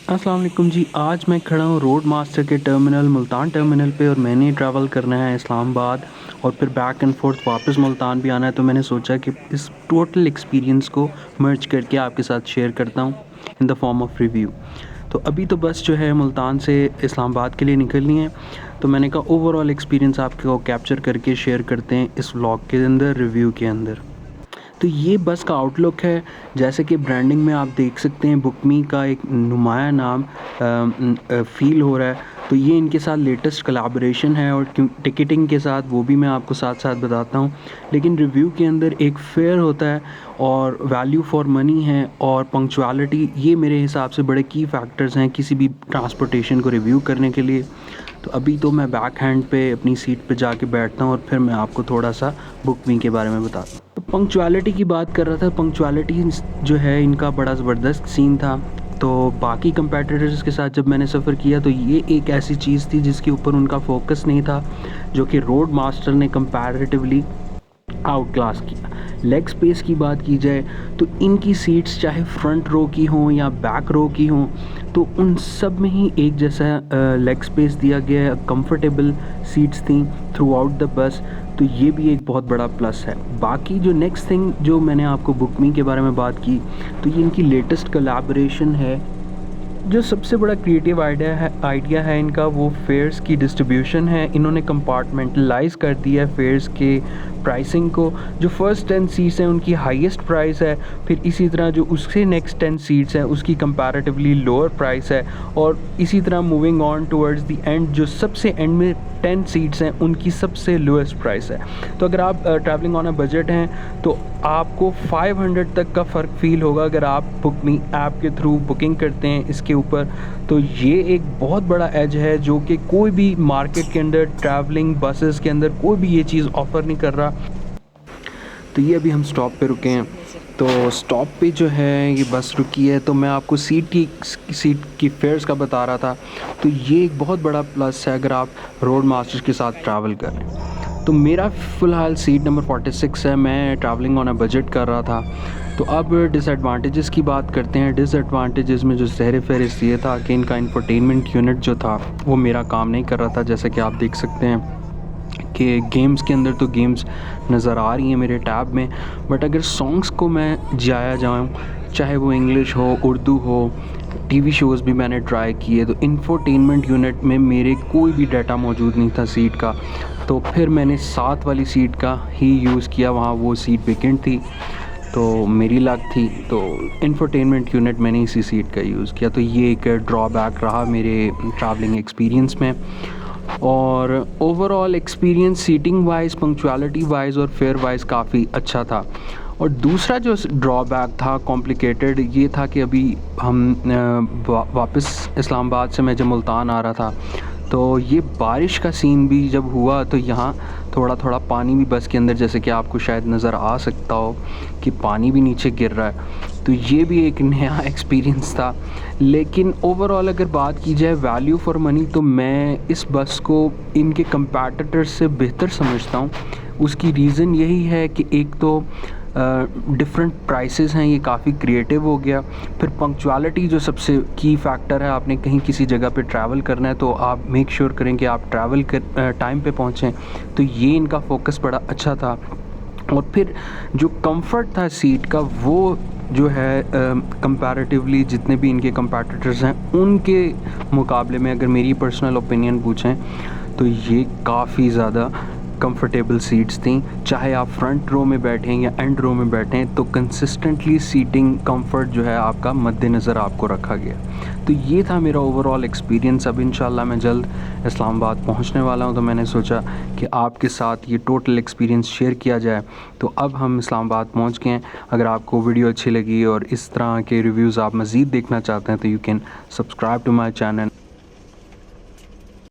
अस्सलाम वालेकुम जी। आज मैं खड़ा हूँ रोड मास्टर के टर्मिनल मुल्तान टर्मिनल पे और मैंने ट्रैवल करना है इस्लामाबाद और फिर बैक एंड फोर्थ वापस मुल्तान भी आना है। तो मैंने सोचा कि इस टोटल एक्सपीरियंस को मर्ज करके आपके साथ शेयर करता हूँ in the form of review. तो अभी तो बस जो है मुल्तान से इस्लामाबाद के लिए निकलनी है, तो मैंने कहा ओवरऑल एक्सपीरियंस आपको कैप्चर करके शेयर करते हैं इस व्लॉग के अंदर, रिव्यू के अंदर। तो ये बस का आउटलुक है। जैसे कि ब्रांडिंग में आप देख सकते हैं बुकमी का एक नुमाया नाम फ़ील हो रहा है। तो ये इनके साथ लेटेस्ट कोलैबोरेशन है और टिकटिंग के साथ वो भी मैं आपको साथ साथ बताता हूँ। लेकिन रिव्यू के अंदर एक फेयर होता है और वैल्यू फॉर मनी है और पंक्चुअलिटी, ये मेरे हिसाब से बड़े की फैक्टर्स हैं किसी भी ट्रांसपोर्टेशन को रिव्यू करने के लिए। तो अभी तो मैं बैक हैंड पे अपनी सीट पे जाके बैठता हूँ और फिर मैं आपको थोड़ा सा बुकमी के बारे में बताता हूँ। तो पंक्चुअलिटी की बात कर रहा था। पंक्चुअलिटी जो है इनका बड़ा ज़बरदस्त सीन था। तो बाकी कंपेटिटर्स के साथ जब मैंने सफ़र किया तो ये एक ऐसी चीज़ थी जिसके ऊपर उनका फोकस नहीं था, जो कि रोड मास्टर ने कंपैरेटिवली आउट क्लास किया। लेग स्पेस की बात की जाए तो इनकी सीट्स चाहे फ्रंट रो की हों या बैक रो की हों, तो उन सब में ही एक जैसा लेग स्पेस दिया गया है। कंफर्टेबल सीट्स थी थ्रू आउट द बस, तो ये भी एक बहुत बड़ा प्लस है। बाकी जो नेक्स्ट थिंग जो मैंने आपको बुकमी के बारे में बात की, तो ये इनकी लेटेस्ट कोलैबोरेशन है। जो सबसे बड़ा क्रिएटिव आइडिया है इनका, वो फेयर्स की डिस्ट्रीब्यूशन है। इन्होंने कंपार्टमेंटलाइज कर दिया है फेयर्स के प्राइसिंग को। जो फर्स्ट 10 सीट्स हैं उनकी हाईएस्ट प्राइस है, फिर इसी तरह जो उससे नेक्स्ट 10 सीट्स हैं उसकी कंपैरेटिवली लोअर प्राइस है, और इसी तरह moving on towards the end जो सबसे एंड में 10 सीट्स हैं उनकी सबसे लोएस्ट प्राइस है। तो अगर आप ट्रैवलिंग ऑन अ बजट हैं तो आपको 500 तक का फ़र्क फ़ील होगा अगर आप बुकमी ऐप के थ्रू बुकिंग करते हैं इसके ऊपर। तो ये एक बहुत बड़ा एज है जो कि कोई भी मार्केट के अंदर, ट्रैवलिंग बसेस के अंदर कोई भी ये चीज़ ऑफ़र नहीं कर रहा। तो ये अभी हम स्टॉप पे रुके हैं। तो स्टॉप पे जो है ये बस रुकी है, तो मैं आपको सीट की फेयर्स का बता रहा था। तो ये एक बहुत बड़ा प्लस है अगर आप रोड मास्टर्स के साथ ट्रैवल कर रहे हैं। तो मेरा फ़िलहाल सीट नंबर 46 है। मैं ट्रैवलिंग ऑन अ बजट कर रहा था। तो अब डिसएडवांटेजेस की बात करते हैं। डिसएडवांटेजेस में जो ज़हर फहरिस्त ये था कि इनका इंफोटेनमेंट यूनिट जो था वो मेरा काम नहीं कर रहा था। जैसे कि आप देख सकते हैं कि गेम्स के अंदर तो गेम्स नज़र आ रही हैं मेरे टैब में, बट अगर सॉन्ग्स को मैं जाया जाऊँ, चाहे वो इंग्लिश हो, उर्दू हो, टीवी शोज़ भी मैंने ट्राई किए, तो इंफोटेनमेंट यूनिट में मेरे कोई भी डाटा मौजूद नहीं था सीट का। तो फिर मैंने साथ वाली सीट का ही यूज़ किया, वहाँ वो सीट वेकेंट थी तो मेरी लक थी। तो इंफोटेनमेंट यूनिट मैंने इसी सीट का यूज़ किया। तो ये एक ड्रॉबैक रहा मेरे ट्रैवलिंग एक्सपीरियंस में। और overall experience seating wise, punctuality wise और फेयर वाइज काफ़ी अच्छा था। और दूसरा जो ड्रॉबैक था कॉम्प्लिकेटेड, ये था कि अभी हम वापस इस्लामाबाद से मैं जब मुल्तान आ रहा था, तो ये बारिश का सीन भी जब हुआ तो यहाँ थोड़ा थोड़ा पानी भी बस के अंदर, जैसे कि आपको शायद नज़र आ सकता हो कि पानी भी नीचे गिर रहा है। तो ये भी एक नया एक्सपीरियंस था। लेकिन ओवरऑल अगर बात की जाए वैल्यू फॉर मनी, तो मैं इस बस को इनके कंपैटिटर्स से बेहतर समझता हूँ। उसकी रीज़न यही है कि एक तो डिफरेंट प्राइसेस हैं, ये काफ़ी क्रिएटिव हो गया। फिर पंक्चुअलिटी जो सबसे की फैक्टर है, आपने कहीं किसी जगह पे ट्रैवल करना है तो आप मेक श्योर करें कि आप ट्रैवल कर टाइम पे पहुँचें। तो ये इनका फोकस बड़ा अच्छा था। और फिर जो कंफर्ट था सीट का, वो जो है कंपैरेटिवली जितने भी इनके कंपैटिटर्स हैं उनके मुकाबले में अगर मेरी पर्सनल ओपिनियन पूछें तो ये काफ़ी ज़्यादा कंफर्टेबल सीट्स थी। चाहे आप फ्रंट रो में बैठें या एंड रो में बैठें, तो कंसिस्टेंटली सीटिंग कंफर्ट जो है आपका मद्देनज़र आपको रखा गया। तो ये था मेरा ओवरऑल एक्सपीरियंस। अब इंशाल्लाह मैं जल्द इस्लामाबाद पहुंचने वाला हूं, तो मैंने सोचा कि आपके साथ ये टोटल एक्सपीरियंस शेयर किया जाए। तो अब हम इस्लामाबाद पहुंच गए हैं। अगर आपको वीडियो अच्छी लगी और इस तरह के रिव्यूज़ आप मज़ीद देखना चाहते हैं तो you can subscribe to my channel.